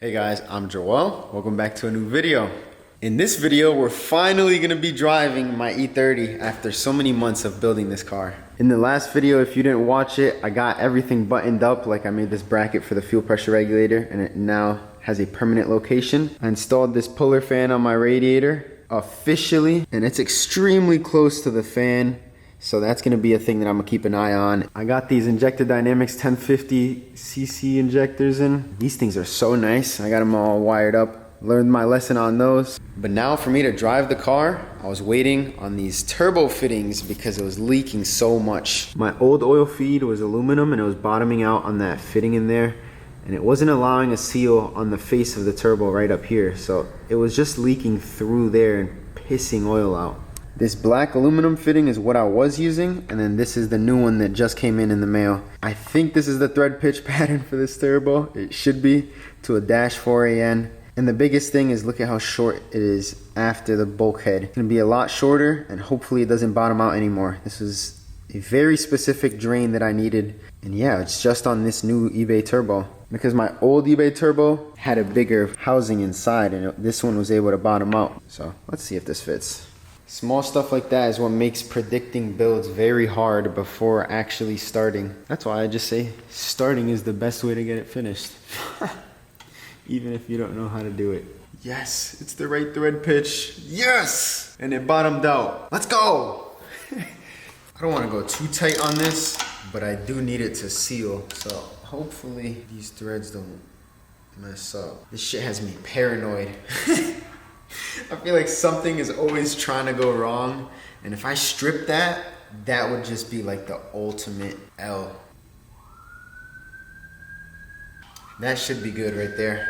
Hey guys, I'm Joel. Welcome back to a new video. In this video, we're finally gonna be driving my E30 after so many months of building this car. In the last video, if you didn't watch it, I got everything buttoned up. Like I made this bracket for the fuel pressure regulator and it now has a permanent location. I installed this puller fan on my radiator officially, and it's extremely close to the fan. So that's gonna be a thing that I'm gonna keep an eye on. I got these Injector Dynamics 1050cc injectors in. These things are so nice. I got them all wired up. Learned my lesson on those. But now for me to drive the car, I was waiting on these turbo fittings because it was leaking so much. My old oil feed was aluminum and it was bottoming out on that fitting in there. And it wasn't allowing a seal on the face of the turbo right up here. So it was just leaking through there and pissing oil out. This black aluminum fitting is what I was using, and then this is the new one that just came in the mail. I think this is the thread pitch pattern for this turbo. It should be to a -4AN. And the biggest thing is look at how short it is after the bulkhead. It's gonna be a lot shorter, and hopefully it doesn't bottom out anymore. This is a very specific drain that I needed. And yeah, it's just on this new eBay turbo. Because my old eBay turbo had a bigger housing inside, and this one was able to bottom out. So let's see if this fits. Small stuff like that is what makes predicting builds very hard before actually starting. That's why I just say starting is the best way to get it finished. Even if you don't know how to do it. Yes, it's the right thread pitch. Yes! And it bottomed out. Let's go! I don't want to go too tight on this, but I do need it to seal. So hopefully these threads don't mess up. This shit has me paranoid. I feel like something is always trying to go wrong, and if I strip that, that would just be like the ultimate L. That should be good right there.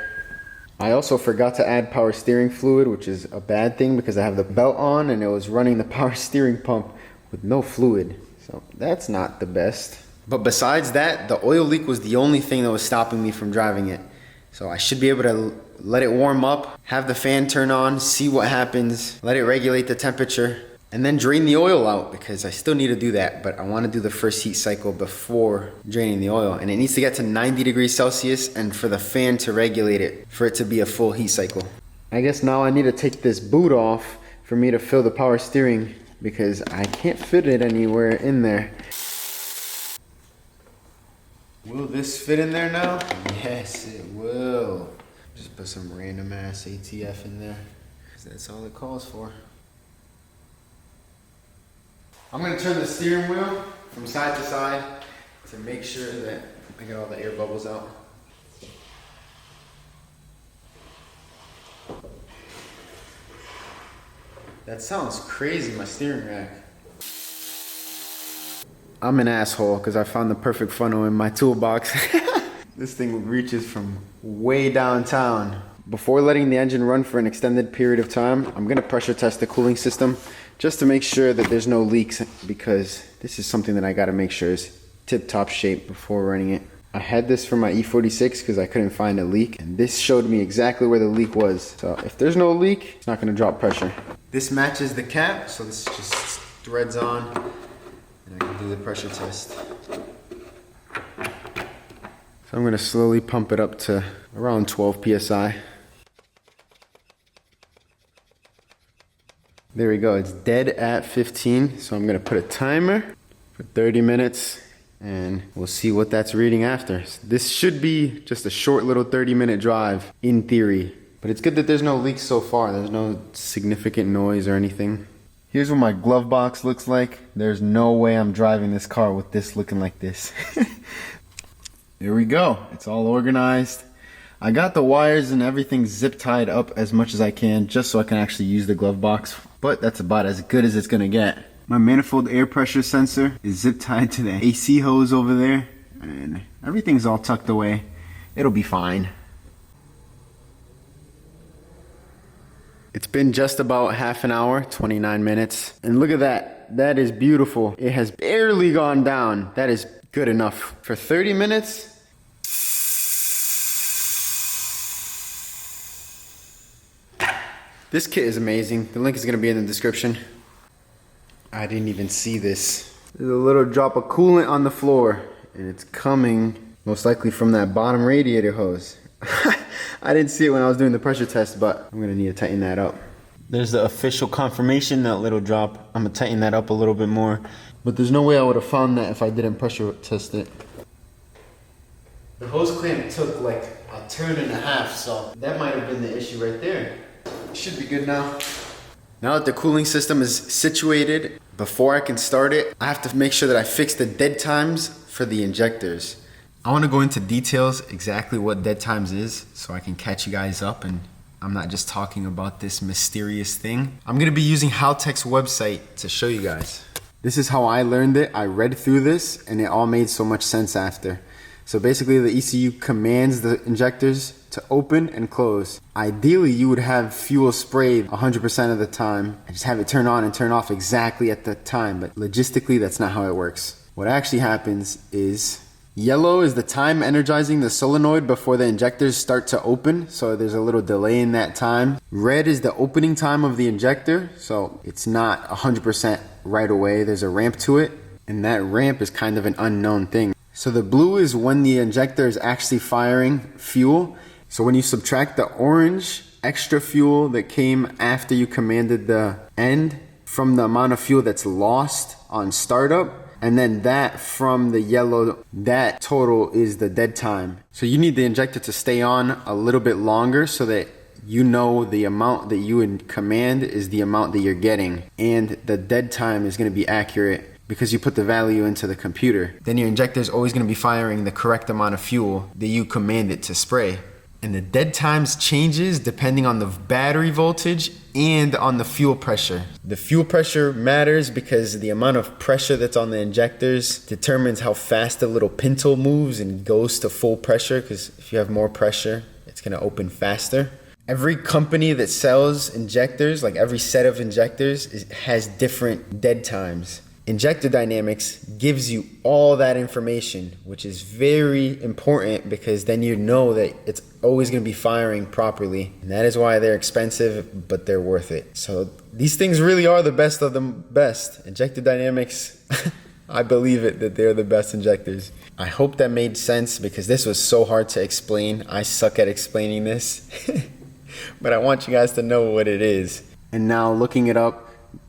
I also forgot to add power steering fluid, which is a bad thing because I have the belt on and it was running the power steering pump with no fluid. So that's not the best. But besides that, the oil leak was the only thing that was stopping me from driving it. So I should be able to let it warm up, have the fan turn on, see what happens, let it regulate the temperature, and then drain the oil out because I still need to do that, but I want to do the first heat cycle before draining the oil. And it needs to get to 90 degrees Celsius and for the fan to regulate it, for it to be a full heat cycle. I guess now I need to take this boot off for me to fill the power steering because I can't fit it anywhere in there. Will this fit in there now? Yes, it will. Just put some random ass ATF in there, because that's all it calls for. I'm gonna turn the steering wheel from side to side to make sure that I get all the air bubbles out. That sounds crazy, my steering rack. I'm an asshole because I found the perfect funnel in my toolbox. This thing reaches from way downtown. Before letting the engine run for an extended period of time, I'm gonna pressure test the cooling system just to make sure that there's no leaks, because this is something that I gotta make sure is tip-top shape before running it. I had this for my E46 because I couldn't find a leak, and this showed me exactly where the leak was. So if there's no leak, it's not gonna drop pressure. This matches the cap, so this just threads on, and I can do the pressure test. So I'm gonna slowly pump it up to around 12 PSI. There we go, it's dead at 15. So I'm gonna put a timer for 30 minutes and we'll see what that's reading after. So this should be just a short little 30-minute drive in theory, but it's good that there's no leaks so far. There's no significant noise or anything. Here's what my glove box looks like. There's no way I'm driving this car with this looking like this. There we go, it's all organized. I got the wires and everything zip tied up as much as I can just so I can actually use the glove box, but that's about as good as it's gonna get. My manifold air pressure sensor is zip tied to the AC hose over there, and everything's all tucked away. It'll be fine. It's been just about half an hour, 29 minutes, and look at that. That is beautiful. It has barely gone down. That is good enough. For 30 minutes, this kit is amazing. The link is gonna be in the description. I didn't even see this. There's a little drop of coolant on the floor, and it's coming most likely from that bottom radiator hose. I didn't see it when I was doing the pressure test, but I'm gonna need to tighten that up. There's the official confirmation, that little drop. I'm gonna tighten that up a little bit more. But there's no way I would have found that if I didn't pressure test it. The hose clamp took like a turn and a half, so that might have been the issue right there. Should be good now. Now that the cooling system is situated, before I can start it, I have to make sure that I fix the dead times for the injectors. I want to go into details exactly what dead times is so I can catch you guys up and I'm not just talking about this mysterious thing. I'm going to be using Haltech's website to show you guys. This is how I learned it. I read through this and it all made so much sense after. So basically the ECU commands the injectors to open and close. Ideally you would have fuel sprayed 100% of the time and just have it turn on and turn off exactly at the time, but logistically that's not how it works. What actually happens is yellow is the time energizing the solenoid before the injectors start to open, so there's a little delay in that time. Red is the opening time of the injector, so it's not 100% right away. There's a ramp to it, and that ramp is kind of an unknown thing. So the blue is when the injector is actually firing fuel. So when you subtract the orange extra fuel that came after you commanded the end from the amount of fuel that's lost on startup, and then that from the yellow, that total is the dead time. So you need the injector to stay on a little bit longer so that you know the amount that you would command is the amount that you're getting, and the dead time is going to be accurate because you put the value into the computer. Then your injector is always going to be firing the correct amount of fuel that you command it to spray. And the dead times changes depending on the battery voltage and on the fuel pressure. The fuel pressure matters because the amount of pressure that's on the injectors determines how fast the little pintle moves and goes to full pressure, because if you have more pressure, it's going to open faster. Every company that sells injectors, like every set of injectors, has different dead times. Injector Dynamics gives you all that information, which is very important because then you know that it's always going to be firing properly. And that is why they're expensive, but they're worth it. So these things really are the best of the best. Injector Dynamics, I believe it, that they're the best injectors. I hope that made sense because this was so hard to explain. I suck at explaining this, but I want you guys to know what it is. And now looking it up,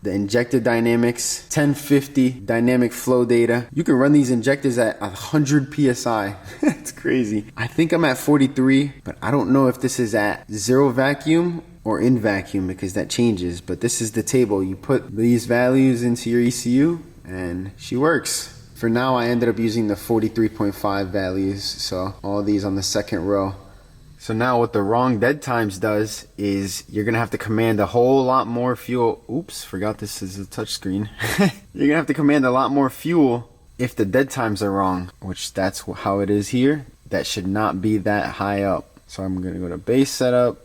the Injector Dynamics 1050 dynamic flow data. You can run these injectors at 100 PSI. It's crazy. I think I'm at 43, but I don't know if this is at zero vacuum or in vacuum because that changes. But this is the table. You put these values into your ECU and she works. For now, I ended up using the 43.5 values. So all these on the second row. So now what the wrong dead times does is you're going to have to command a whole lot more fuel. Oops, forgot this is a touch screen. You're going to have to command a lot more fuel if the dead times are wrong, which that's how it is here. That should not be that high up. So I'm going to go to base setup,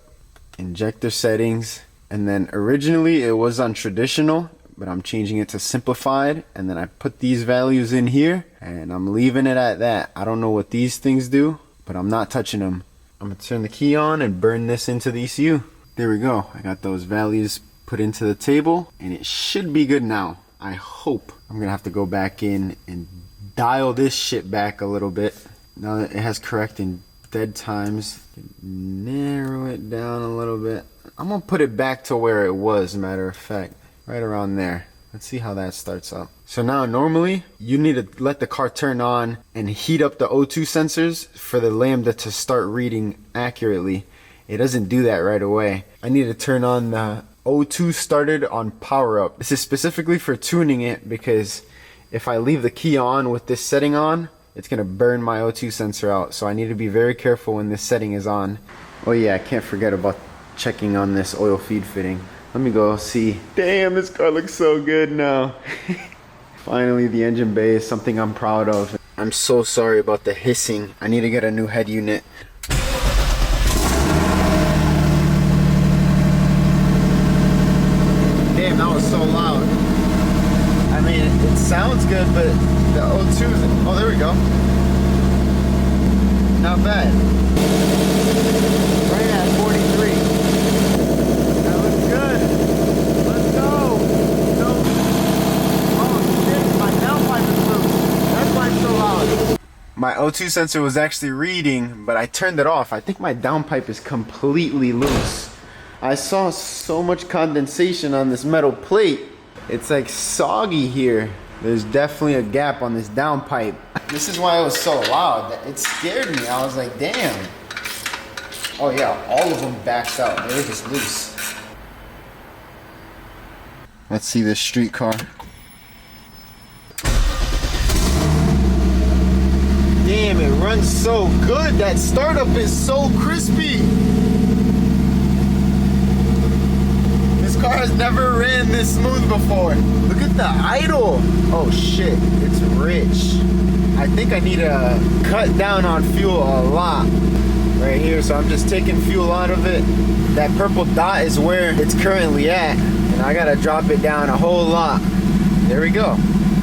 injector settings, and then originally it was on traditional, but I'm changing it to simplified, and then I put these values in here and I'm leaving it at that. I don't know what these things do, but I'm not touching them. I'm going to turn the key on and burn this into the ECU. There we go. I got those values put into the table and it should be good now. I hope. I'm going to have to go back in and dial this shit back a little bit. Now that it has correct in dead times, narrow it down a little bit. I'm going to put it back to where it was, matter of fact. Right around there. Let's see how that starts up. So now normally you need to let the car turn on and heat up the O2 sensors for the lambda to start reading accurately. It doesn't do that right away. I need to turn on the O2 started on power up. This is specifically for tuning it because if I leave the key on with this setting on, it's gonna burn my O2 sensor out. So I need to be very careful when this setting is on. Oh yeah, I can't forget about checking on this oil feed fitting. Let me go see. Damn, this car looks so good now. Finally, the engine bay is something I'm proud of. I'm so sorry about the hissing. I need to get a new head unit. Damn, that was so loud. I mean, it sounds good, but the O2 is... Oh, there we go. Not bad. Right at 43. My O2 sensor was actually reading, but I turned it off. I think my downpipe is completely loose. I saw so much condensation on this metal plate. It's like soggy here. There's definitely a gap on this downpipe. This is why it was so loud. It scared me. I was like, damn. Oh yeah, all of them backed out. They were just loose. Let's see this street car. Damn, it runs so good. That startup is so crispy. This car has never ran this smooth before. Look at the idle. Oh shit, it's rich. I think I need to cut down on fuel a lot right here. So I'm just taking fuel out of it. That purple dot is where it's currently at. And I gotta drop it down a whole lot. There we go.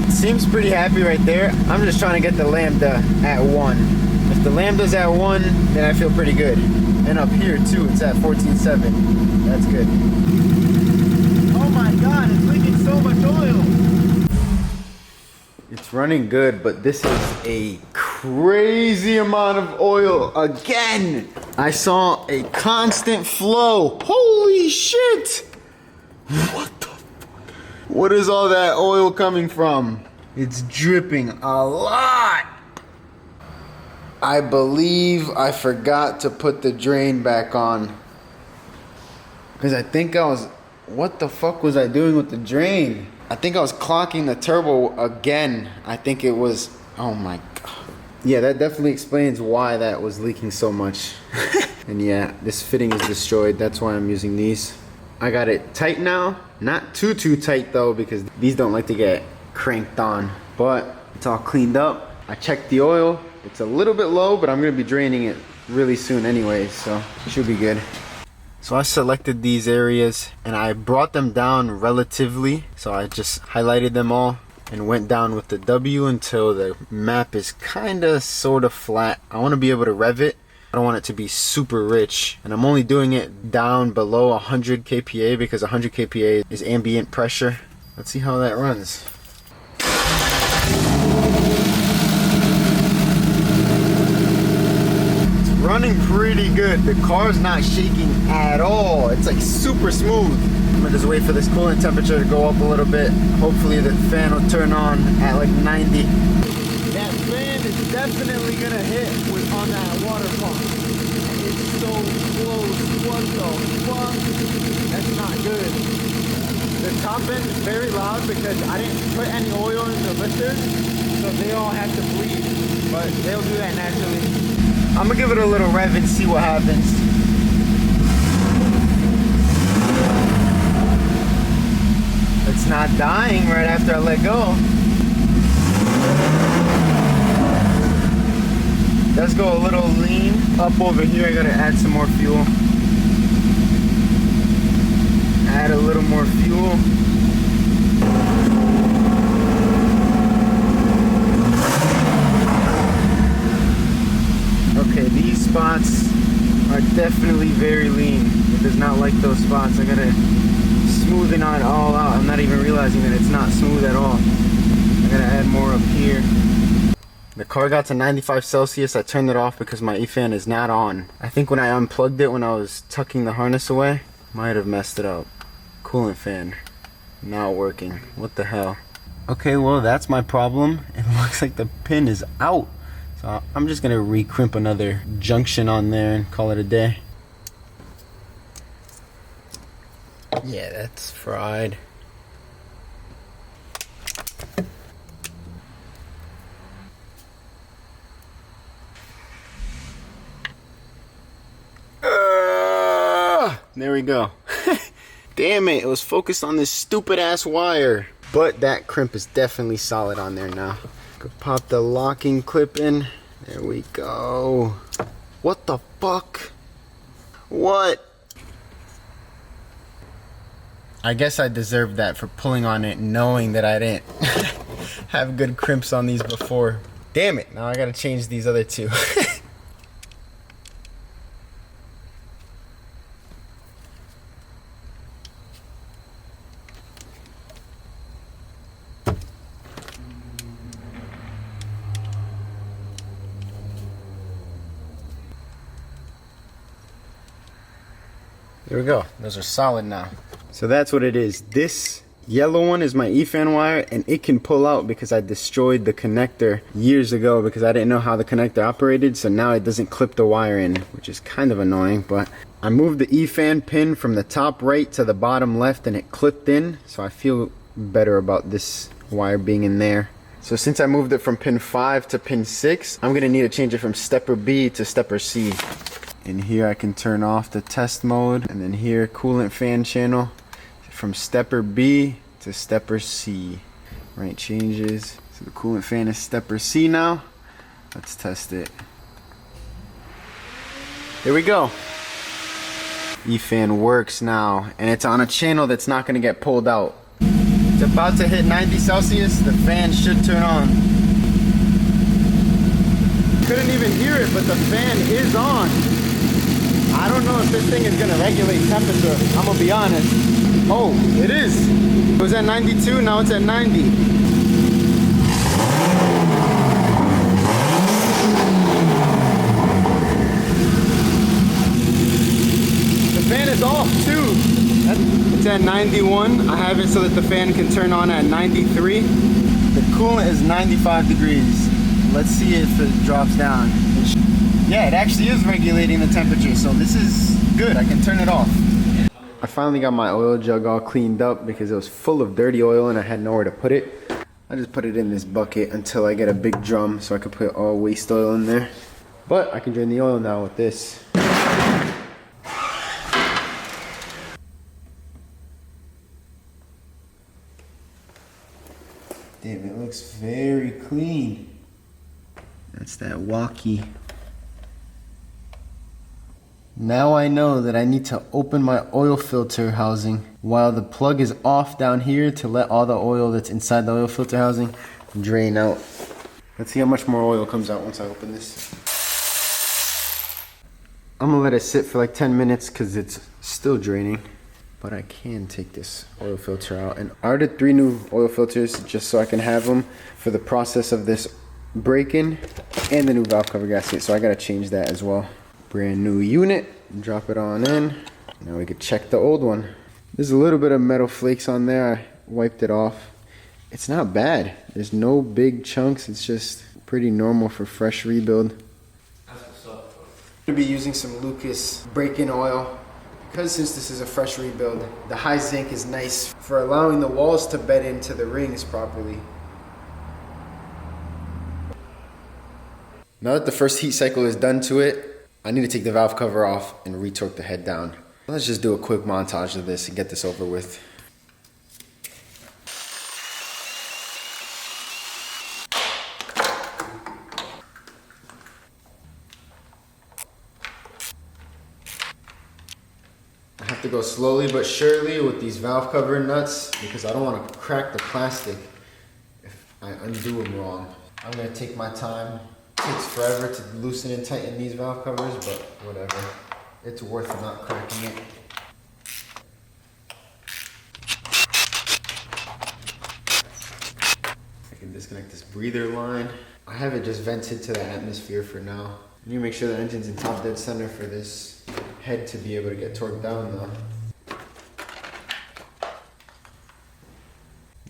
Seems pretty happy right there. I'm just trying to get the lambda at 1. If the lambda's at 1, then I feel pretty good. And up here too, it's at 14.7. That's good. Oh my god, it's leaking so much oil. It's running good, but this is a crazy amount of oil again. I saw a constant flow. Holy shit! What the? What is all that oil coming from? It's dripping a lot. I believe I forgot to put the drain back on. Because I think I was... What the fuck was I doing with the drain? I think I was clocking the turbo again. I think it was... Oh my god. Yeah, that definitely explains why that was leaking so much. And yeah, this fitting is destroyed. That's why I'm using these. I got it tight now. Not too tight though, because these don't like to get cranked on. But it's all cleaned up. I checked the oil. It's a little bit low, but I'm gonna be draining it really soon anyway, so it should be good. So I selected these areas and I brought them down relatively. So I just highlighted them all and went down with the W until the map is kinda sorta flat. I wanna be able to rev it. I don't want it to be super rich, and I'm only doing it down below 100 kPa because 100 kPa is ambient pressure. Let's see how that runs. It's running pretty good. The car's not shaking at all. It's like super smooth. I'm gonna just wait for this coolant temperature to go up a little bit. Hopefully the fan will turn on at like 90. That fan is definitely gonna hit on that water pump. It's so close. What the fuck? That's not good. The top end is very loud because I didn't put any oil in the lifters, so they all have to bleed. But they'll do that naturally. I'm gonna give it a little rev and see what happens. It's not dying right after I let go. Let's go a little lean. Up over here, I gotta add some more fuel. Add a little more fuel. Okay, these spots are definitely very lean. It does not like those spots. I gotta smoothen it all out. I'm not even realizing that it's not smooth at all. I gotta add more up here. The car got to 95 Celsius. I turned it off because my E-fan is not on. I think when I unplugged it when I was tucking the harness away, might have messed it up. Coolant fan not working. What the hell? Okay, well that's my problem. It looks like the pin is out. So I'm just gonna re-crimp another junction on there and call it a day. Yeah, that's fried. There we go. Damn it, it was focused on this stupid ass wire. But that crimp is definitely solid on there now. Go pop the locking clip in. There we go. What the fuck? What? I guess I deserved that for pulling on it knowing that I didn't have good crimps on these before. Damn it, now I gotta change these other two. There we go. Those are solid now. So that's what it is. This yellow one is my E-fan wire, and it can pull out because I destroyed the connector years ago because I didn't know how the connector operated. So now it doesn't clip the wire in, which is kind of annoying. But I moved the E-fan pin from the top right to the bottom left, and it clipped in. So I feel better about this wire being in there. So since I moved it from pin 5 to pin 6, I'm gonna need to change it from stepper B to stepper C. In here I can turn off the test mode, and then here coolant fan channel from stepper B to stepper C. Right, changes. So the coolant fan is stepper C now. Let's test it. There we go. E-fan works now, and it's on a channel that's not gonna get pulled out. It's about to hit 90 Celsius. The fan should turn on. Couldn't even hear it, but the fan is on. I don't know if this thing is gonna regulate temperature. I'm gonna be honest. Oh, it is. It was at 92, now it's at 90. The fan is off too. It's at 91. I have it so that the fan can turn on at 93. The coolant is 95 degrees. Let's see if it drops down. Yeah, it actually is regulating the temperature, so this is good. I can turn it off. I finally got my oil jug all cleaned up because it was full of dirty oil and I had nowhere to put it. I just put it in this bucket until I get a big drum so I can put all waste oil in there. But I can drain the oil now with this. Damn, it looks very clean. That's that walkie. Now I know that I need to open my oil filter housing while the plug is off down here to let all the oil that's inside the oil filter housing drain out. Let's see how much more oil comes out once I open this. I'm gonna let it sit for like 10 minutes because it's still draining. But I can take this oil filter out. And I ordered 3 new oil filters just so I can have them for the process of this break-in and the new valve cover gasket. So I gotta change that as well. Brand new unit, drop it on in. Now we could check the old one. There's a little bit of metal flakes on there. I wiped it off. It's not bad. There's no big chunks. It's just pretty normal for fresh rebuild. That's what's up. I'm gonna be using some Lucas break-in oil because since this is a fresh rebuild, the high zinc is nice for allowing the walls to bed into the rings properly. Now that the first heat cycle is done to it, I need to take the valve cover off and retorque the head down. Let's just do a quick montage of this and get this over with. I have to go slowly but surely with these valve cover nuts because I don't want to crack the plastic if I undo them wrong. I'm going to take my time. It takes forever to loosen and tighten these valve covers, but whatever. It's worth not cracking it. I can disconnect this breather line. I have it just vented to the atmosphere for now. I need to make sure the engine's in top dead center for this head to be able to get torqued down though.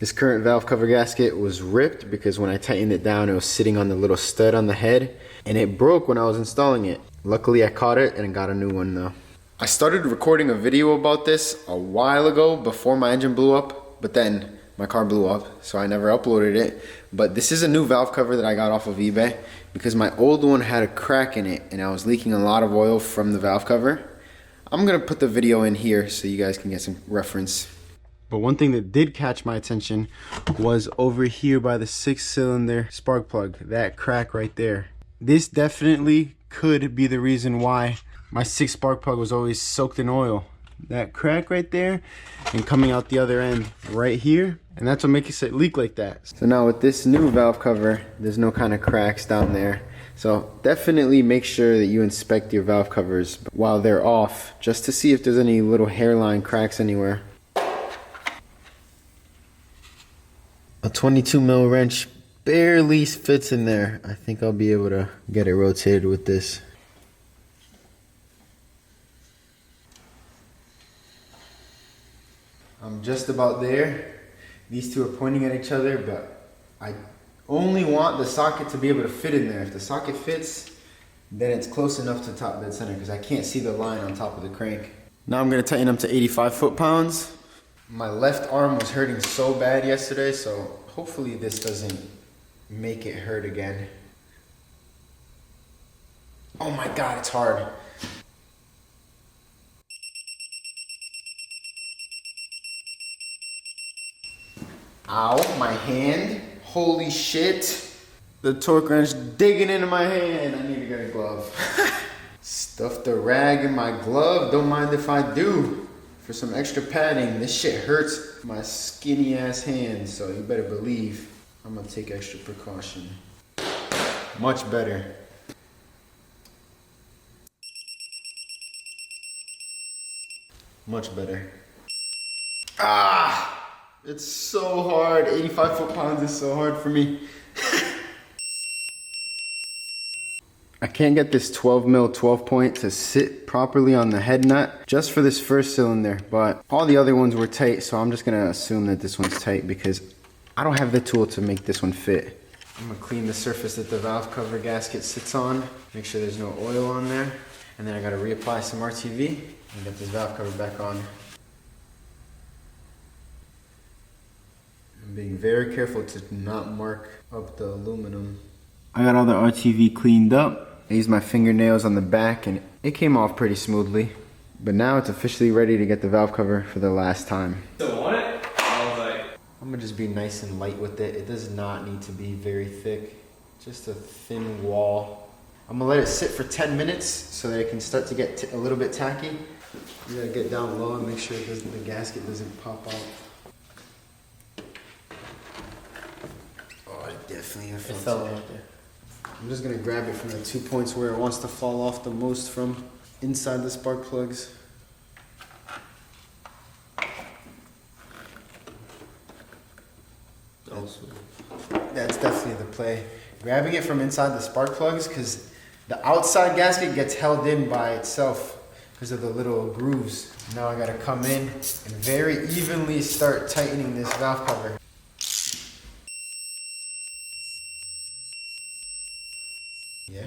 This current valve cover gasket was ripped because when I tightened it down, it was sitting on the little stud on the head and it broke when I was installing it. Luckily I caught it and got a new one though. I started recording a video about this a while ago before my engine blew up, but then my car blew up, so I never uploaded it. But this is a new valve cover that I got off of eBay because my old one had a crack in it and I was leaking a lot of oil from the valve cover. I'm gonna put the video in here so you guys can get some reference. But one thing that did catch my attention was over here by the 6-cylinder spark plug, that crack right there. This definitely could be the reason why my 6 spark plug was always soaked in oil. That crack right there and coming out the other end right here, and that's what makes it leak like that. So now with this new valve cover, there's no kind of cracks down there. So definitely make sure that you inspect your valve covers while they're off just to see if there's any little hairline cracks anywhere. A 22 mil wrench barely fits in there. I think I'll be able to get it rotated with this. I'm just about there. These two are pointing at each other, but I only want the socket to be able to fit in there. If the socket fits, then it's close enough to top dead center because I can't see the line on top of the crank. Now I'm gonna tighten them to 85 foot-pounds. My left arm was hurting so bad yesterday, so hopefully this doesn't make it hurt again. Oh my God, it's hard. Ow, my hand. Holy shit. The torque wrench digging into my hand. I need to get a glove. Stuffed the rag in my glove. Don't mind if I do. For some extra padding. This shit hurts my skinny ass hand, so you better believe I'm gonna take extra precaution. Much better. Much better. Ah! It's so hard. 85 foot-pounds is so hard for me. I can't get this 12 mil 12 point to sit properly on the head nut just for this first cylinder, but all the other ones were tight, so I'm just gonna assume that this one's tight because I don't have the tool to make this one fit. I'm gonna clean the surface that the valve cover gasket sits on, make sure there's no oil on there, and then I gotta reapply some RTV and get this valve cover back on. I'm being very careful to not mark up the aluminum. I got all the RTV cleaned up. I used my fingernails on the back and it came off pretty smoothly. But now it's officially ready to get the valve cover for the last time. Still want it? I was like... I'm gonna just be nice and light with it. It does not need to be very thick. Just a thin wall. I'm gonna let it sit for 10 minutes so that it can start to get a little bit tacky. You gotta get down low and make sure the gasket doesn't pop out. Oh, it definitely fell out there. I'm just gonna grab it from the 2 points where it wants to fall off the most from inside the spark plugs. That's definitely the play. Grabbing it from inside the spark plugs because the outside gasket gets held in by itself because of the little grooves. Now I gotta come in and very evenly start tightening this valve cover. Yeah.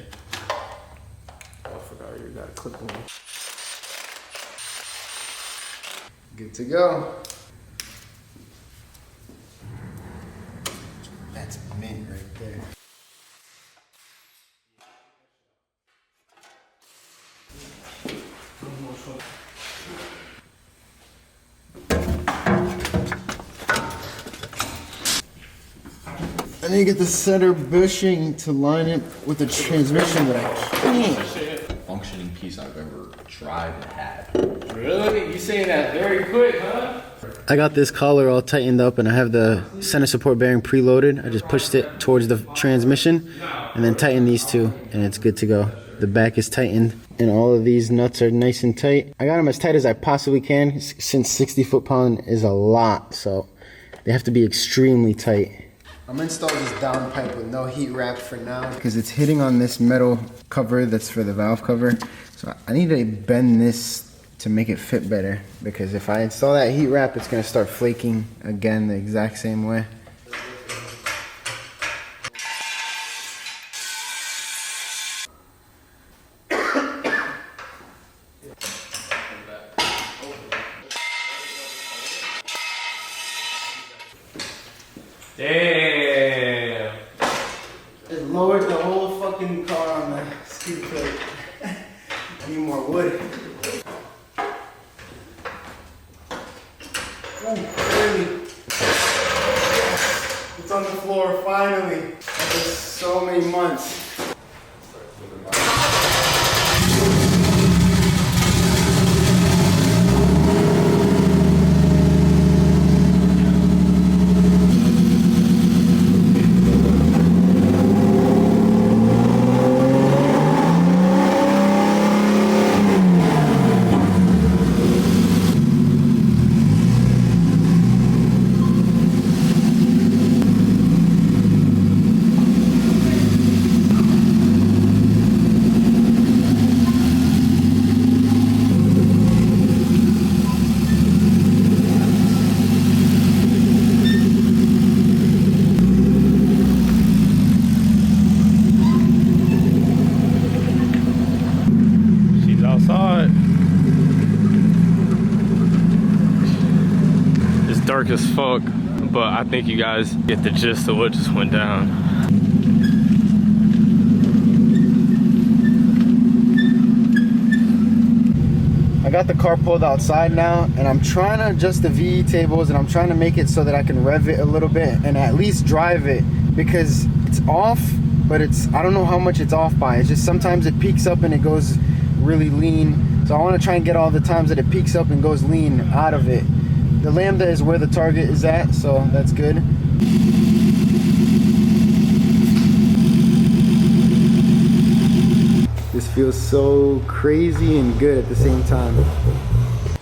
Oh, I forgot you got a clip on. Good to go. That's mint right there. I need to get the center bushing to line it with the transmission, but I can't. Functioning piece I've ever tried and had. Really? You saying that very quick, huh? I got this collar all tightened up and I have the center support bearing preloaded. I just pushed it towards the transmission and then tightened these two and it's good to go. The back is tightened and all of these nuts are nice and tight. I got them as tight as I possibly can since 60 foot-pound is a lot, so they have to be extremely tight. I'm gonna install this down pipe with no heat wrap for now because it's hitting on this metal cover that's for the valve cover. So I need to bend this to make it fit better because if I install that heat wrap, it's gonna start flaking again the exact same way. Damn. It lowered the whole fucking car on the skid plate. I need more wood. Oh, barely. Yes. It's on the floor finally. After so many months. dark as fuck, but I think you guys get the gist of what just went down. I got the car pulled outside now, and I'm trying to adjust the VE tables, and I'm trying to make it so that I can rev it a little bit and at least drive it, because it's off, but I don't know how much it's off by. It's just sometimes it peaks up and it goes really lean. So I want to try and get all the times that it peaks up and goes lean out of it. The Lambda is where the target is at, so that's good. This feels so crazy and good at the same time.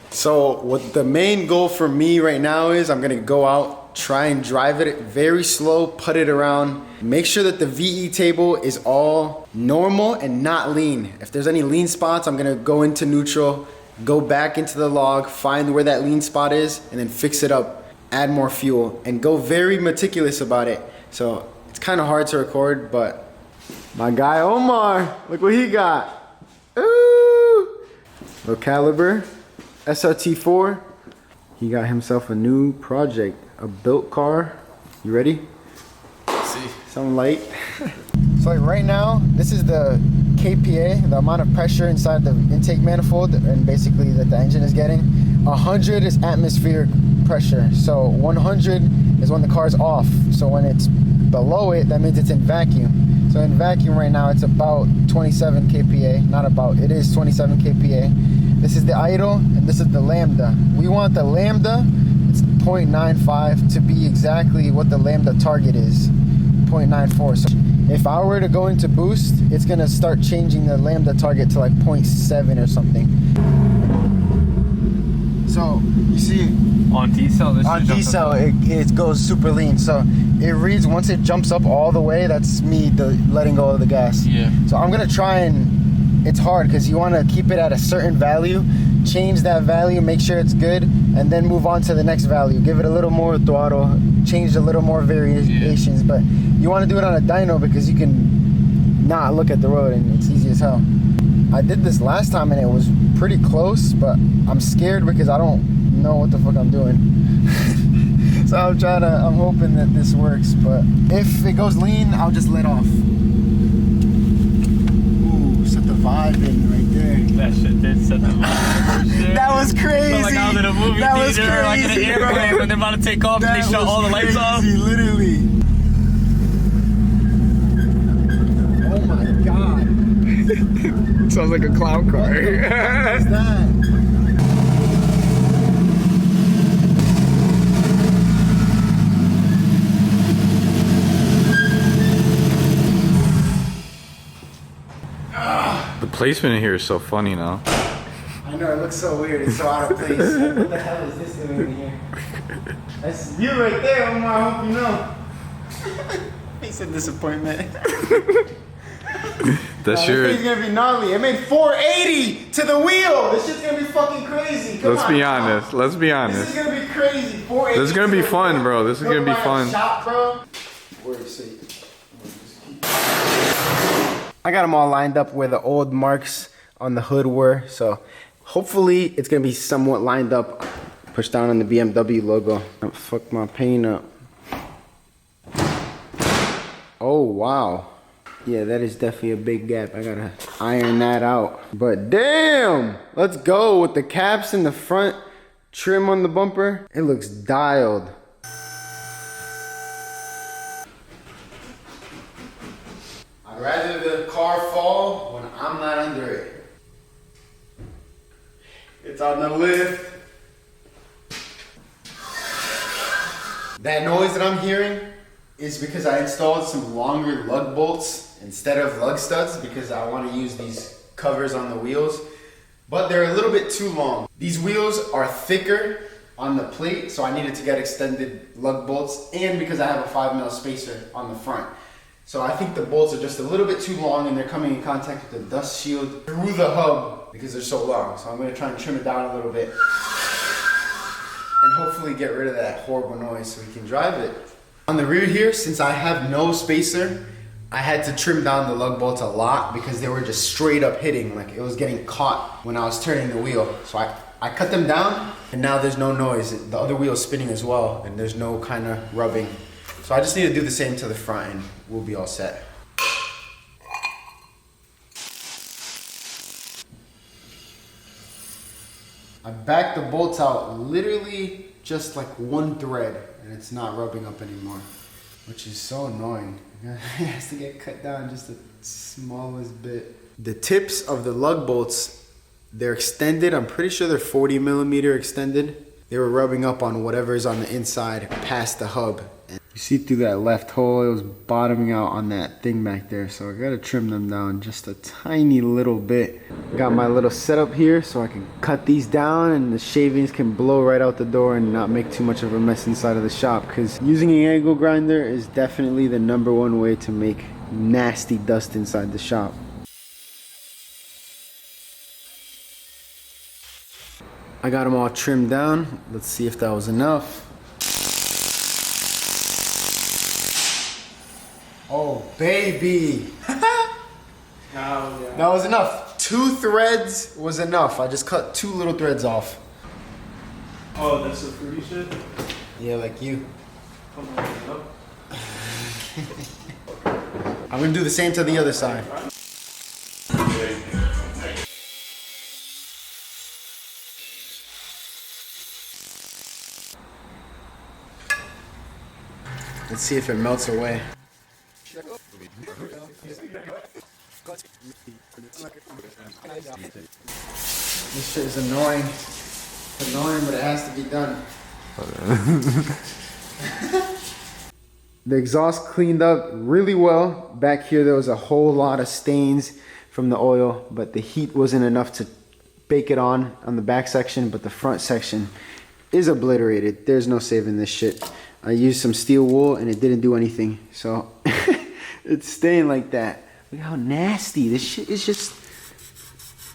So what the main goal for me right now is, I'm gonna go out, try and drive it very slow, put it around, make sure that the VE table is all normal and not lean. If there's any lean spots, I'm gonna go into neutral, go back into the log, find where that lean spot is, and then fix it up, add more fuel, and go very meticulous about it. So it's kind of hard to record, but my guy Omar, look what he got. Ooh! Low caliber, SRT4. He got himself a new project, a built car. You ready? Let's see. Some light. So like right now, this is the KPA, the amount of pressure inside the intake manifold, and basically that the engine is getting. 100 is atmospheric pressure. So 100 is when the car's off. So when it's below it, that means it's in vacuum. So in vacuum right now, it's about 27 kPa. Not about, it is 27 kPa. This is the idle, and this is the Lambda. We want the Lambda, it's 0.95 to be exactly what the Lambda target is, 0.94. So if I were to go into boost, it's gonna start changing the Lambda target to like 0.7 or something. So you see, On decel, it goes super lean. So it reads, once it jumps up all the way, that's me letting go of the gas. Yeah. So I'm gonna try, and it's hard because you want to keep it at a certain value, change that value, make sure it's good, and then move on to the next value. Give it a little more throttle, change a little more variations. But you want to do it on a dyno because you can not look at the road and it's easy as hell. I did this last time and it was pretty close, but I'm scared because I don't know what the fuck I'm doing. So I'm hoping that this works, but if it goes lean, I'll just let off. Ooh, set the vibe in right there. That shit did set the vibe. That was crazy. Felt like I was in a movie That was theater, like in an crazy, airplane bro. when they're about to take off and they That shut was all the lights off. crazy, literally. Oh my god. Sounds like a clown car. What the fuck is that? The placement in here is so funny now. I know, it looks so weird. It's so out of place. What the hell is this doing in here? That's you right there, Omar. I hope you know. He's a disappointment. That's This your. thing's gonna be gnarly. It made 480 to the wheel. This shit's gonna be fucking crazy. Come Let's on, be come on. honest. Let's be This honest. is gonna be crazy. 480. This is gonna be fun, bro. This is gonna be fun. Shop, bro. I got them all lined up where the old marks on the hood were, so hopefully it's gonna be somewhat lined up. Push down on the BMW logo. Oh, fuck my paint up. Oh wow. Yeah, that is definitely a big gap. I gotta iron that out. But damn! Let's go with the caps in the front, trim on the bumper. It looks dialed. I'd rather the car fall when I'm not under it. It's on the lift. That noise that I'm hearing is because I installed some longer lug bolts instead of lug studs because I want to use these covers on the wheels, but they're a little bit too long. These wheels are thicker on the plate, so I needed to get extended lug bolts, and because I have a 5mm spacer on the front. So I think the bolts are just a little bit too long and they're coming in contact with the dust shield through the hub because they're so long. So I'm going to try and trim it down a little bit and hopefully get rid of that horrible noise so we can drive it. On the rear here, since I have no spacer, I had to trim down the lug bolts a lot because they were just straight up hitting, like it was getting caught when I was turning the wheel. So I cut them down and now there's no noise. The other wheel's spinning as well and there's no kind of rubbing. So I just need to do the same to the front and we'll be all set. I backed the bolts out literally just like one thread and it's not rubbing up anymore, which is so annoying. It has to get cut down just the smallest bit. The tips of the lug bolts, they're extended. I'm pretty sure they're 40 millimeter extended. They were rubbing up on whatever's on the inside past the hub. And you see through that left hole, it was bottoming out on that thing back there. So I gotta trim them down just a tiny little bit. Got my little setup here so I can cut these down and the shavings can blow right out the door and not make too much of a mess inside of the shop. Because using an angle grinder is definitely the #1 way to make nasty dust inside the shop. I got them all trimmed down. Let's see if that was enough. Oh, baby. That was enough. 2 threads was enough. I just cut 2 little threads off. Oh, that's the fruity shit? Yeah, like you. Come on, up. I'm gonna do the same to the other side. Let's see if it melts away. This shit is annoying. It's annoying, but it has to be done. The exhaust cleaned up really well. Back here there was a whole lot of stains from the oil, but the heat wasn't enough to bake it on the back section, but the front section is obliterated. There's no saving this shit. I used some steel wool and it didn't do anything. So it's staying like that. Look how nasty. This shit is just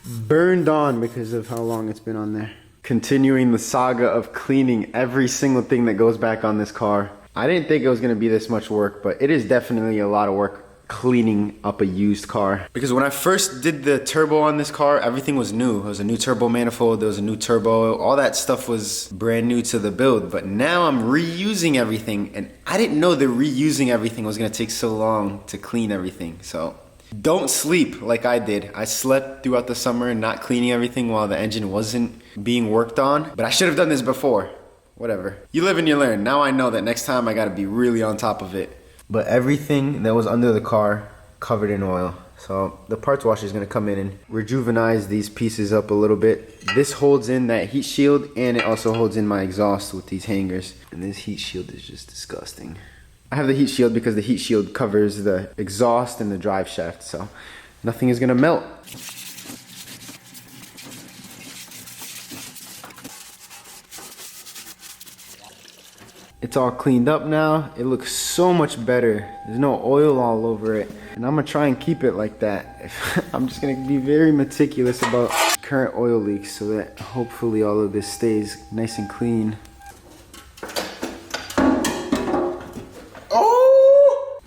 burned on because of how long it's been on there. Continuing the saga of cleaning every single thing that goes back on this car. I didn't think it was gonna be this much work, but it is definitely a lot of work cleaning up a used car. Because when I first did the turbo on this car, everything was new. It was a new turbo manifold, there was a new turbo, all that stuff was brand new to the build. But now I'm reusing everything, and I didn't know that reusing everything was gonna take so long to clean everything. So don't sleep like I did. I slept throughout the summer not cleaning everything while the engine wasn't being worked on. But I should have done this before. Whatever. You live and you learn. Now I know that next time I gotta be really on top of it. But everything that was under the car covered in oil. So the parts washer is gonna come in and rejuvenize these pieces up a little bit. This holds in that heat shield and it also holds in my exhaust with these hangers. And this heat shield is just disgusting. I have the heat shield because the heat shield covers the exhaust and the drive shaft, so nothing is gonna melt. It's all cleaned up now. It looks so much better. There's no oil all over it. And I'm gonna try and keep it like that. I'm just gonna be very meticulous about current oil leaks so that hopefully all of this stays nice and clean. Oh!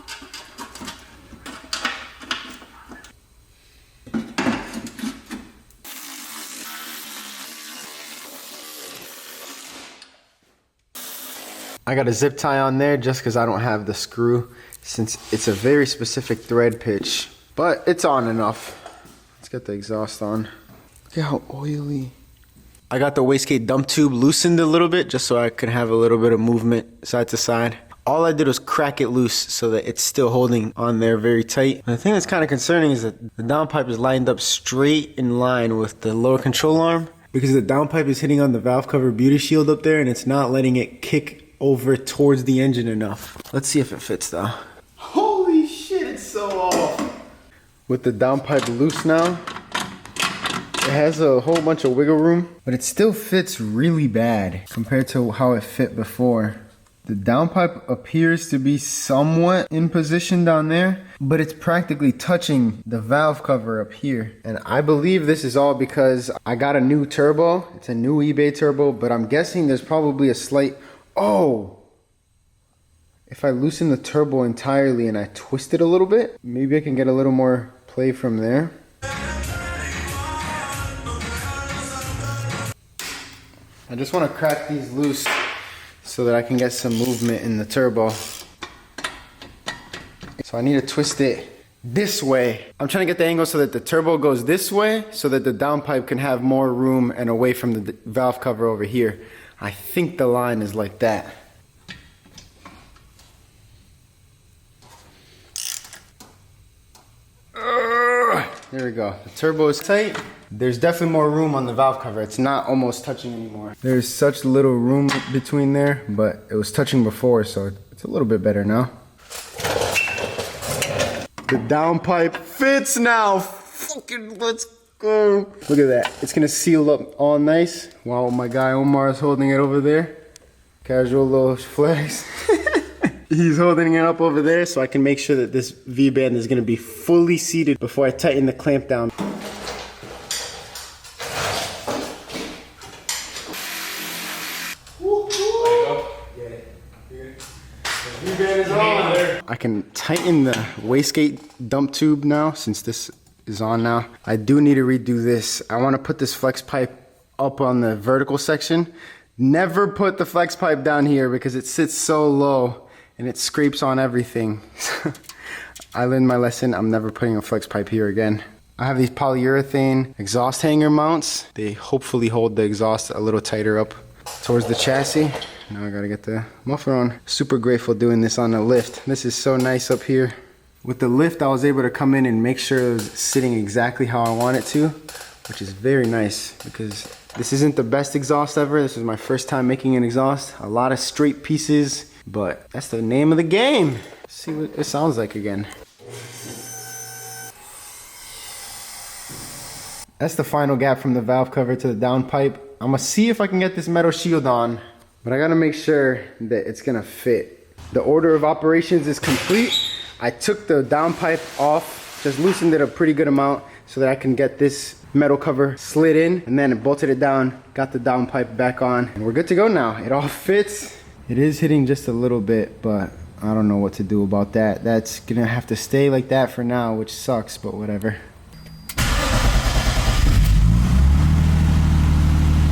I got a zip tie on there just because I don't have the screw since it's a very specific thread pitch, but it's on enough. Let's get the exhaust on. Look at how oily. I got the wastegate dump tube loosened a little bit just so I could have a little bit of movement side to side. All I did was crack it loose so that it's still holding on there very tight. The thing that's kind of concerning is that the downpipe is lined up straight in line with the lower control arm because the downpipe is hitting on the valve cover beauty shield up there and it's not letting it kick over towards the engine enough. Let's see if it fits though. Holy shit, it's so off. With the downpipe loose now, it has a whole bunch of wiggle room, but it still fits really bad compared to how it fit before. The downpipe appears to be somewhat in position down there, but it's practically touching the valve cover up here. And I believe this is all because I got a new turbo. It's a new eBay turbo, but I'm guessing there's probably a slight, oh, If I loosen the turbo entirely and I twist it a little bit, maybe I can get a little more play from there. I just want to crack these loose so that I can get some movement in the turbo. So I need to twist it this way. I'm trying to get the angle so that the turbo goes this way so that the downpipe can have more room and away from the valve cover over here. I think the line is like that. There we go. The turbo is tight. There's definitely more room on the valve cover. It's not almost touching anymore. There's such little room between there, but it was touching before, so it's a little bit better now. The downpipe fits now. Fucking let's go. Look at that. It's gonna seal up all nice while my guy Omar is holding it over there. Casual little flex. He's holding it up over there so I can make sure that this V-band is gonna be fully seated before I tighten the clamp down. I can tighten the wastegate dump tube now since this is on now. I do need to redo this. I want to put this flex pipe up on the vertical section. Never put the flex pipe down here because it sits so low and it scrapes on everything. I learned my lesson. I'm never putting a flex pipe here again. I have these polyurethane exhaust hanger mounts. They hopefully hold the exhaust a little tighter up towards the chassis. Now I gotta get the muffler on. Super grateful doing this on the lift. This is so nice up here. With the lift, I was able to come in and make sure it was sitting exactly how I want it to, which is very nice because this isn't the best exhaust ever. This is my first time making an exhaust. A lot of straight pieces, but that's the name of the game. Let's see what it sounds like again. That's the final gap from the valve cover to the downpipe. I'm gonna see if I can get this metal shield on, but I gotta make sure that it's gonna fit. The order of operations is complete. I took the downpipe off, just loosened it a pretty good amount so that I can get this metal cover slid in, and then bolted it down, got the downpipe back on, and we're good to go now. It all fits. It is hitting just a little bit, but I don't know what to do about that. That's gonna have to stay like that for now, which sucks, but whatever.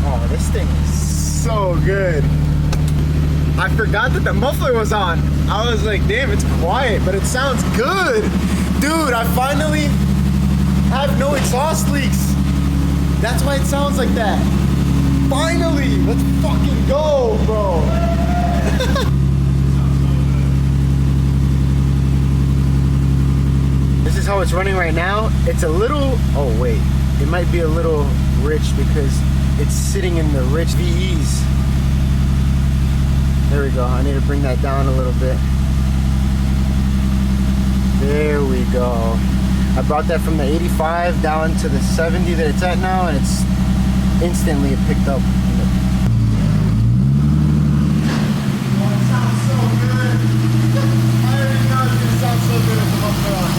Oh, this thing is so good. I forgot that the muffler was on. I was like, damn, it's quiet, but it sounds good. Dude, I finally have no exhaust leaks. That's why it sounds like that. Finally, let's fucking go, bro. This is how it's running right now. It's a little, oh wait, it might be a little rich because it's sitting in the rich VEs. There we go. I need to bring that down a little bit. There we go. I brought that from the 85 down to the 70 that it's at now, and it's instantly it picked up. Oh, it sounds so good. I already know it's gonna sound so good with the muffler on.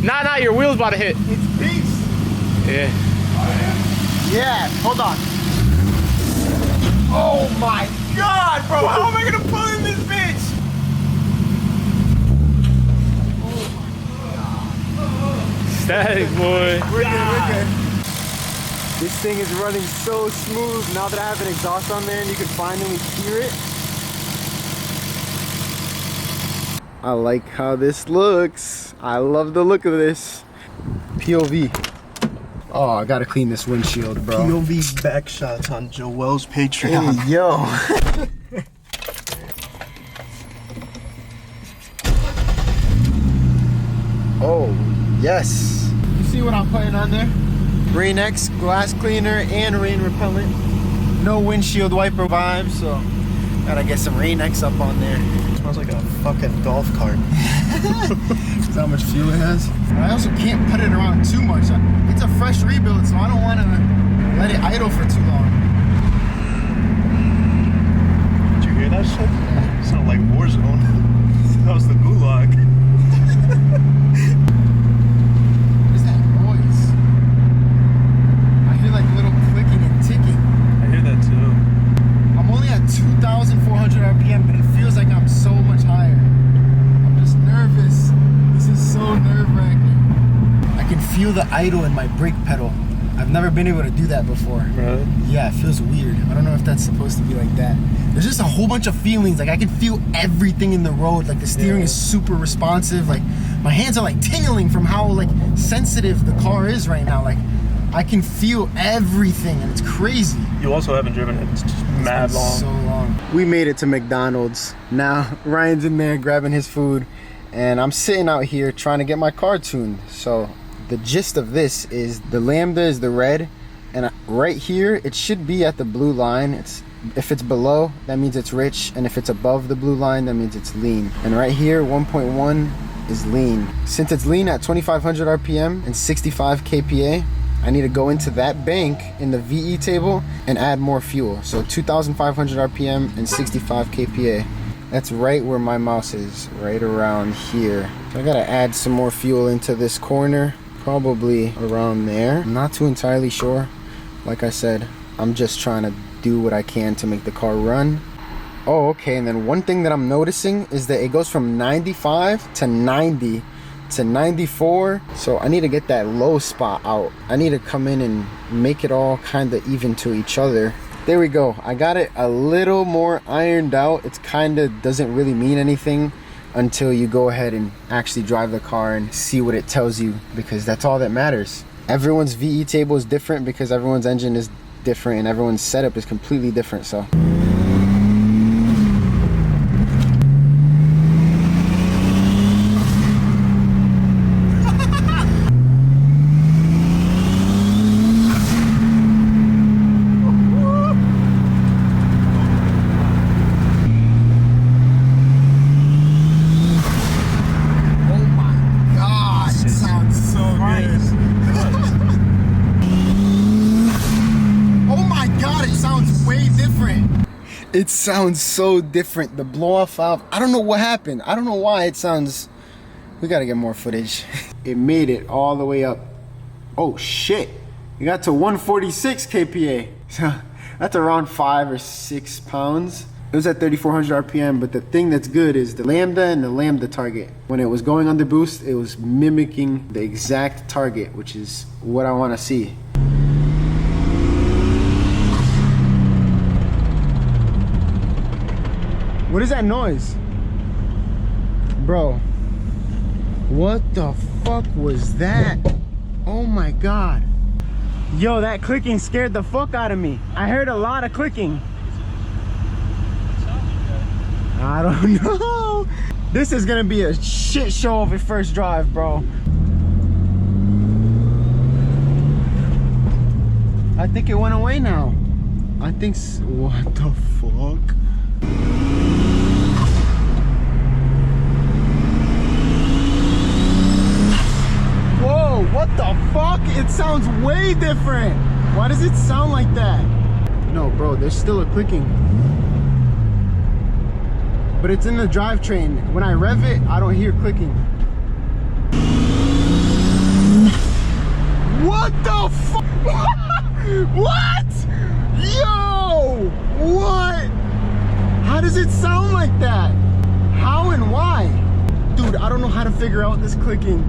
Nah, your wheel's about to hit. It's beast. Yeah. Yeah, hold on. Oh my God, bro, how am I gonna pull in this bitch? Static, boy. We're good. This thing is running so smooth now that I have an exhaust on there and you can finally hear it. I like how this looks. I love the look of this. POV. Oh, I gotta clean this windshield, bro. POV back shots on Joel's Patreon. Hey, yo. Oh, yes. You see what I'm putting on there? Rain X glass cleaner and rain repellent. No windshield wiper vibes, so gotta get some Rain X up on there. Smells like a fucking golf cart. That's how much fuel it has. I also can't put it around too much. It's a fresh rebuild, so I don't want to let it idle for too long. Did you hear that shit? It sounded like Warzone. That was the gulag. What is that noise? feel the idle in my brake pedal. I've never been able to do that before. Really? Yeah, it feels weird. I don't know if that's supposed to be like that. There's just a whole bunch of feelings. Like I can feel everything in the road. Like the steering is super responsive. Like my hands are like tingling from how like sensitive the car is right now. Like I can feel everything and it's crazy. You also haven't driven it. It's just mad long. So long. We made it to McDonald's. Now Ryan's in there grabbing his food and I'm sitting out here trying to get my car tuned. So the gist of this is the Lambda is the red and right here it should be at the blue line. If it's below, that means it's rich, and if it's above the blue line, that means it's lean. And right here 1.1 is lean. Since it's lean at 2500 RPM and 65 kPa, I need to go into that bank in the VE table and add more fuel. So 2500 RPM and 65 kPa. That's right where my mouse is, right around here. So I gotta add some more fuel into this corner, probably around there. I'm not too entirely sure. Like I said, I'm just trying to do what I can to make the car run. Oh, okay, and then one thing that I'm noticing is that it goes from 95 to 90 to 94. So I need to get that low spot out. I need to come in and make it all kind of even to each other. There we go. I got it a little more ironed out. It's kind of doesn't really mean anything until you go ahead and actually drive the car and see what it tells you, because that's all that matters. Everyone's VE table is different because everyone's engine is different and everyone's setup is completely different. So it sounds so different. The blow off valve, I don't know what happened. I don't know why it sounds, we gotta get more footage. It made it all the way up. Oh shit, it got to 146 kPa. So that's around 5 or 6 pounds. It was at 3400 RPM, but the thing that's good is the Lambda and the Lambda target. When it was going under boost, it was mimicking the exact target, which is what I wanna see. What is that noise? Bro, what the fuck was that? Oh my God. Yo, that clicking scared the fuck out of me. I heard a lot of clicking. I don't know. This is gonna be a shit show of a first drive, bro. I think it went away now. I think, what the fuck? Whoa, what the fuck? It sounds way different. Why does it sound like that? No, bro, there's still a clicking. But it's in the drivetrain. When I rev it, I don't hear clicking. What the fuck? What? Yo! What? How does it sound like that? How and why? Dude, I don't know how to figure out this clicking.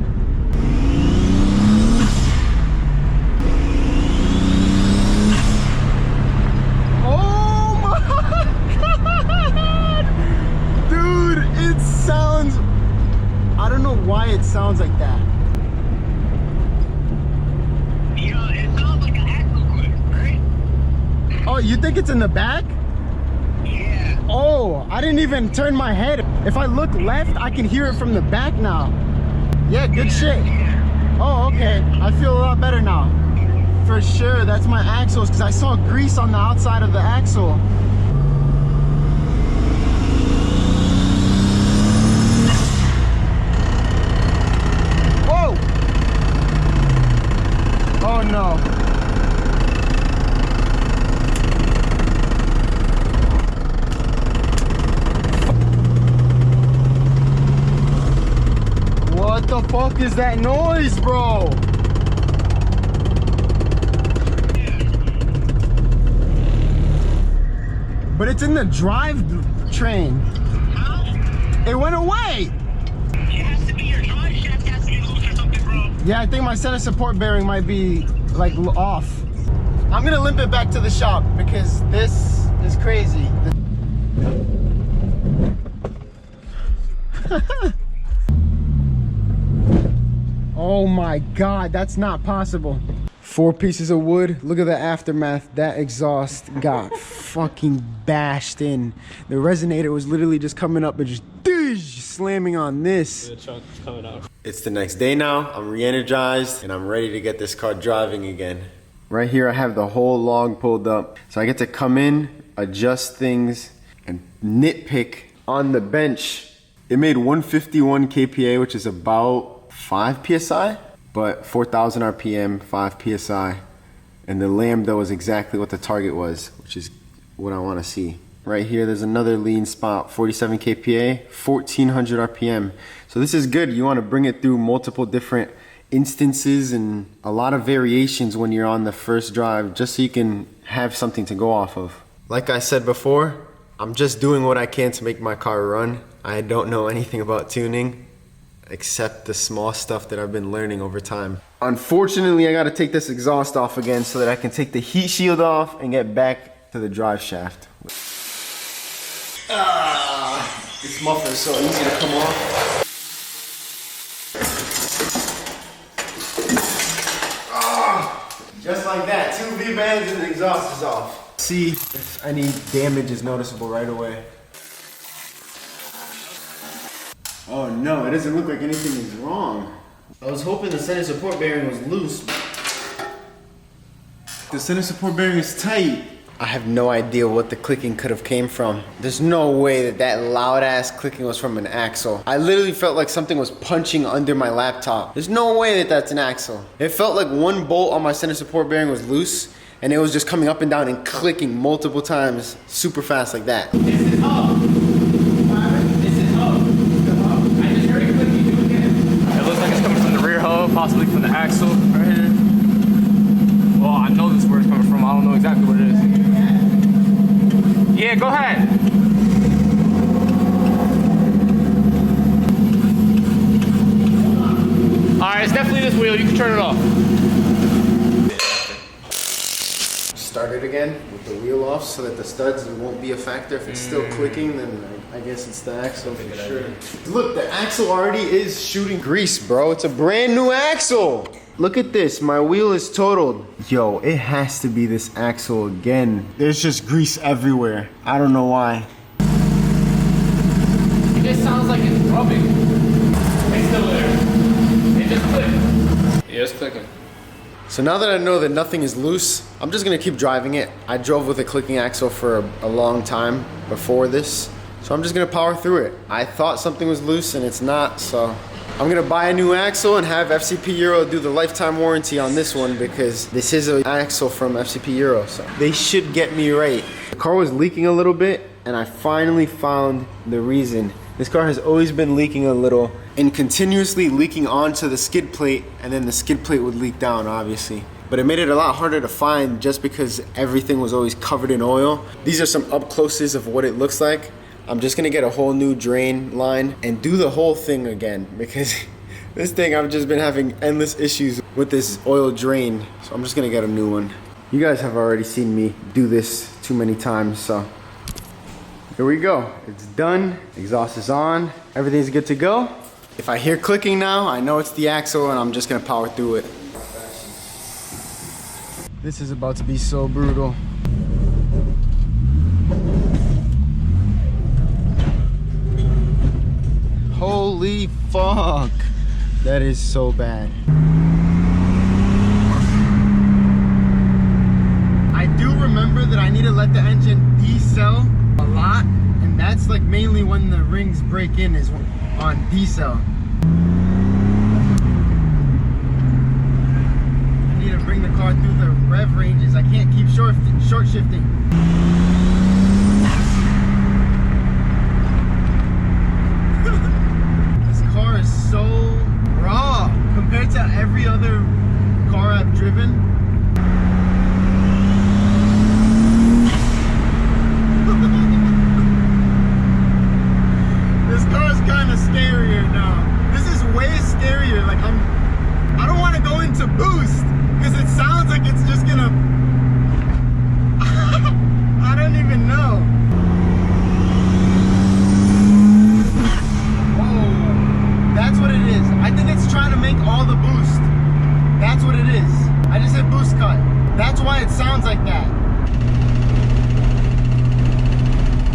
Oh my God! Dude, it sounds... I don't know why it sounds like that. Yeah, it sounds like an axle click, right? Oh, you think it's in the back? Yeah. Oh, I didn't even turn my head. If I look left, I can hear it from the back now. Yeah, good shit. Oh, okay. I feel a lot better now. For sure, that's my axles, because I saw grease on the outside of the axle. Whoa! Oh no. What the fuck is that noise, bro? But it's in the drivetrain. It went away. It has to be your drive shaft has to be loose or something, bro. Yeah, I think my center support bearing might be like off. I'm gonna limp it back to the shop because this is crazy. Oh my God, that's not possible. 4 pieces of wood. Look at the aftermath. That exhaust got fucking bashed in. The resonator was literally just coming up and just slamming on this. The chunk's coming out. It's the next day now. I'm re-energized and I'm ready to get this car driving again. Right here I have the whole log pulled up. So I get to come in, adjust things, and nitpick on the bench. It made 151 kPa, which is about 5 PSI, but 4,000 RPM, 5 PSI. And the lambda was exactly what the target was, which is what I want to see. Right here, there's another lean spot, 47 kPa, 1,400 RPM. So this is good. You want to bring it through multiple different instances and a lot of variations when you're on the first drive, just so you can have something to go off of. Like I said before, I'm just doing what I can to make my car run. I don't know anything about tuning, except the small stuff that I've been learning over time. Unfortunately, I gotta take this exhaust off again so that I can take the heat shield off and get back to the drive shaft. This muffler is so easy to come off. Just like that, 2 V-bands and the exhaust is off. See if any damage is noticeable right away. Oh no, it doesn't look like anything is wrong. I was hoping the center support bearing was loose. The center support bearing is tight. I have no idea what the clicking could have came from. There's no way that that loud ass clicking was from an axle. I literally felt like something was punching under my laptop. There's no way that that's an axle. It felt like one bolt on my center support bearing was loose and it was just coming up and down and clicking multiple times super fast like that. This is up. This is up. I just heard it clicking. Do it again. It looks like it's coming from the rear hub, possibly from the axle right here. Well, I know this is where it's coming from. I don't know exactly what it is. Yeah, go ahead. All right, it's definitely this wheel. You can turn it off. Start it again with the wheel off so that the studs won't be a factor. If it's still clicking, then I guess it's the axle for sure. Look, the axle already is shooting grease, bro. It's a brand new axle. Look at this, my wheel is totaled. Yo, it has to be this axle again. There's just grease everywhere. I don't know why. It just sounds like it's rubbing. It's still there. It just clicked. Yeah, it's clicking. So now that I know that nothing is loose, I'm just gonna keep driving it. I drove with a clicking axle for a long time before this, so I'm just gonna power through it. I thought something was loose and it's not, so I'm gonna buy a new axle and have FCP Euro do the lifetime warranty on this one because this is an axle from FCP Euro, so they should get me right. The car was leaking a little bit and I finally found the reason. This car has always been leaking a little and continuously leaking onto the skid plate, and then the skid plate would leak down, obviously. But it made it a lot harder to find just because everything was always covered in oil. These are some up closes of what it looks like. I'm just gonna get a whole new drain line and do the whole thing again because this thing, I've just been having endless issues with this oil drain. So I'm just gonna get a new one. You guys have already seen me do this too many times, so here we go. It's done, exhaust is on, everything's good to go. If I hear clicking now, I know it's the axle and I'm just gonna power through it. This is about to be so brutal. Holy fuck. That is so bad. I do remember that I need to let the engine decel a lot, and that's like mainly when the rings break in, is on decel. I need to bring the car through the rev ranges. I can't keep short shifting. This car is so raw compared to every other car I've driven. This car is kind of scarier now. This is way scarier. Like I don't want going to boost? Because it sounds like it's just gonna... I don't even know. Whoa, that's what it is. I think it's trying to make all the boost. That's what it is. I just hit boost cut. That's why it sounds like that.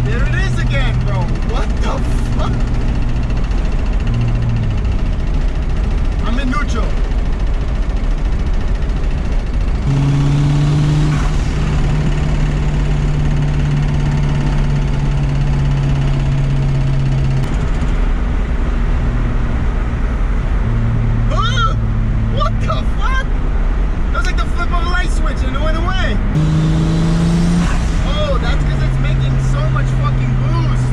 There it is again, bro. What the fuck? I'm in neutral. What the fuck? That was like the flip of a light switch and it went away. Oh, that's because it's making so much fucking boost.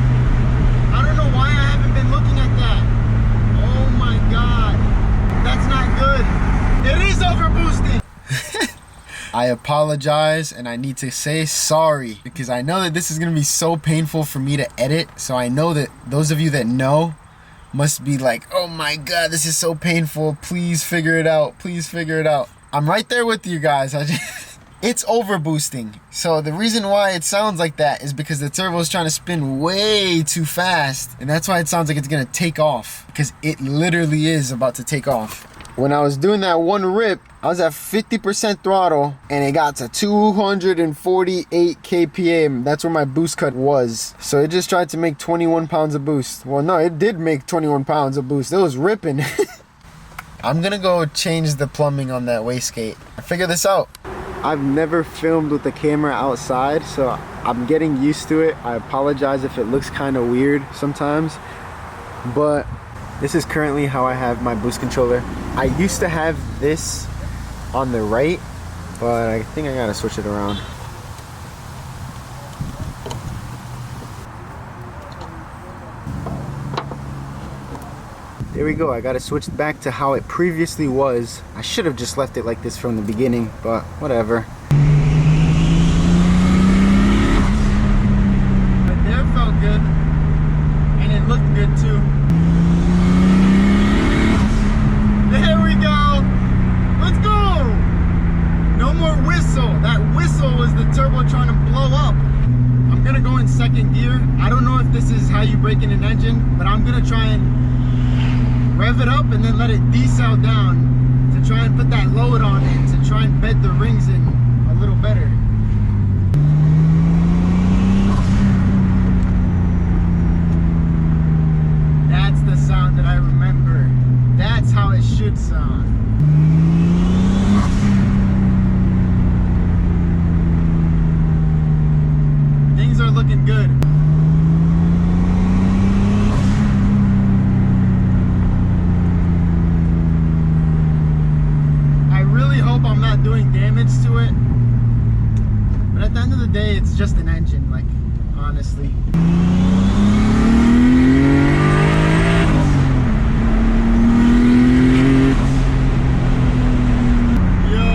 I don't know why I haven't been looking at that. Oh my god. That's not good. It is overboosting. I apologize and I need to say sorry because I know that this is going to be so painful for me to edit. So I know that those of you that know must be like, oh my god, this is so painful. Please figure it out. Please figure it out. I'm right there with you guys. It's overboosting. So the reason why it sounds like that is because the turbo is trying to spin way too fast. And that's why it sounds like it's going to take off. Because it literally is about to take off. When I was doing that one rip, I was at 50% throttle and it got to 248 kpm. That's where my boost cut was. So it just tried to make 21 pounds of boost. Well, no, it did make 21 pounds of boost. It was ripping. I'm gonna go change the plumbing on that wastegate. I figured this out. I've never filmed with the camera outside, so I'm getting used to it. I apologize if it looks kind of weird sometimes, but this is currently how I have my boost controller. I used to have this on the right, but I think I gotta switch it around. There we go, I gotta switch back to how it previously was. I should have just left it like this from the beginning, but whatever. But there felt good, and it looked good too. There we go! Let's go! No more whistle. That whistle was the turbo trying to blow up. I'm gonna go in second gear. I don't know if this is how you break in an engine, but I'm gonna try and rev it up and then let it decel down to try and put that load on it, to try and bed the rings in a little better. That's the sound that I remember. That's how it should sound. Things are looking good. I'm not doing damage to it, but at the end of the day it's just an engine, like, honestly. Yo,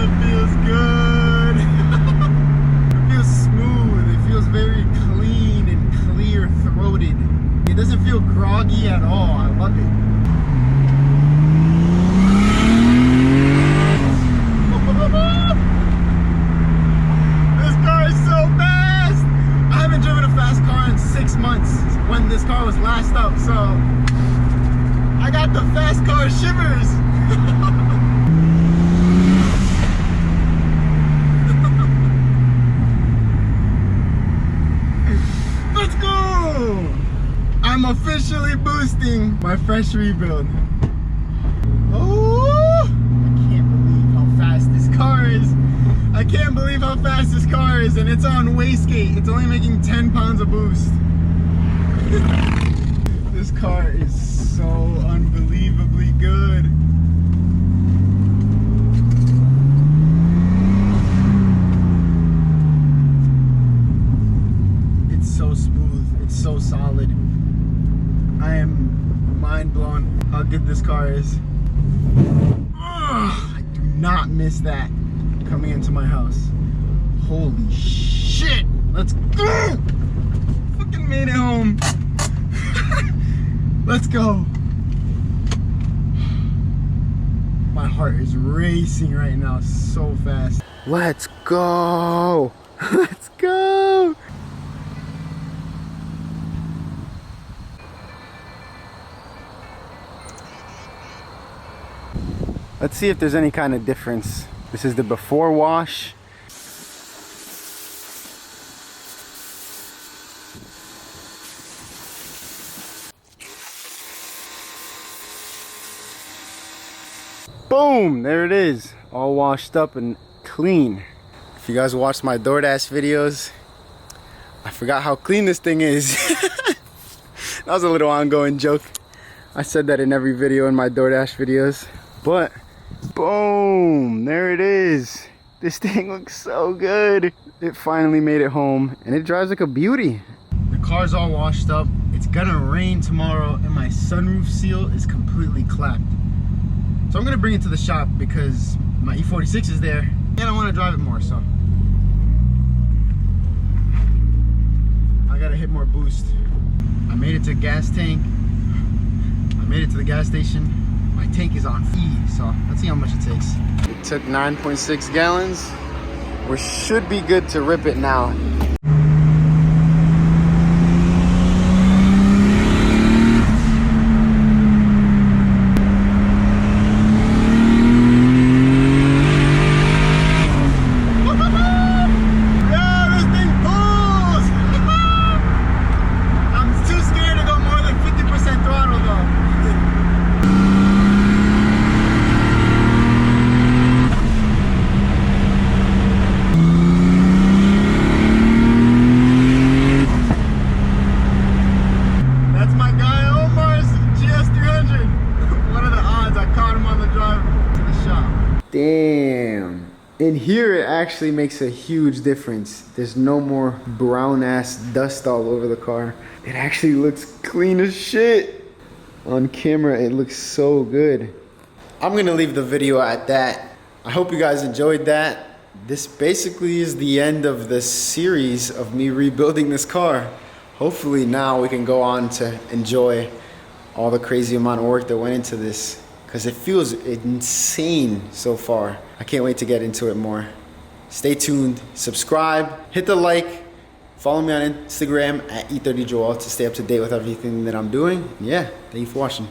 it feels good. It feels smooth. It feels very clean and clear throated. It doesn't feel groggy at all. I love it. When this car was last up, so I got the fast car shivers. Let's go! I'm officially boosting my fresh rebuild. Oh, I can't believe how fast this car is. I can't believe how fast this car is, and it's on wastegate. It's only making 10 pounds of boost. This car is so unbelievably good. It's so smooth. It's so solid. I am mind blown how good this car is. I do not miss that coming into my house. Holy shit! Let's go! Fucking made it home. Let's go. My heart is racing right now so fast. Let's go. Let's go. Let's see if there's any kind of difference. This is the before wash. Boom, there it is, all washed up and clean. If you guys watched my DoorDash videos, I forgot how clean this thing is. That was a little ongoing joke. I said that in every video in my DoorDash videos, but boom, there it is. This thing looks so good. It finally made it home and it drives like a beauty. The car's all washed up. It's gonna rain tomorrow and my sunroof seal is completely clapped. So I'm gonna bring it to the shop because my E46 is there and I wanna drive it more, so. I gotta hit more boost. I made it to gas tank. I made it to the gas station. My tank is on E, so let's see how much it takes. It took 9.6 gallons. We should be good to rip it now. Damn. In here it actually makes a huge difference. There's no more brown ass dust all over the car. It actually looks clean as shit. On camera it looks so good. I'm gonna leave the video at that. I hope you guys enjoyed that. This basically is the end of the series of me rebuilding this car. Hopefully now we can go on to enjoy all the crazy amount of work that went into this, because it feels insane so far. I can't wait to get into it more. Stay tuned, subscribe, hit the like, follow me on Instagram at E30Joel to stay up to date with everything that I'm doing. Yeah, thank you for watching.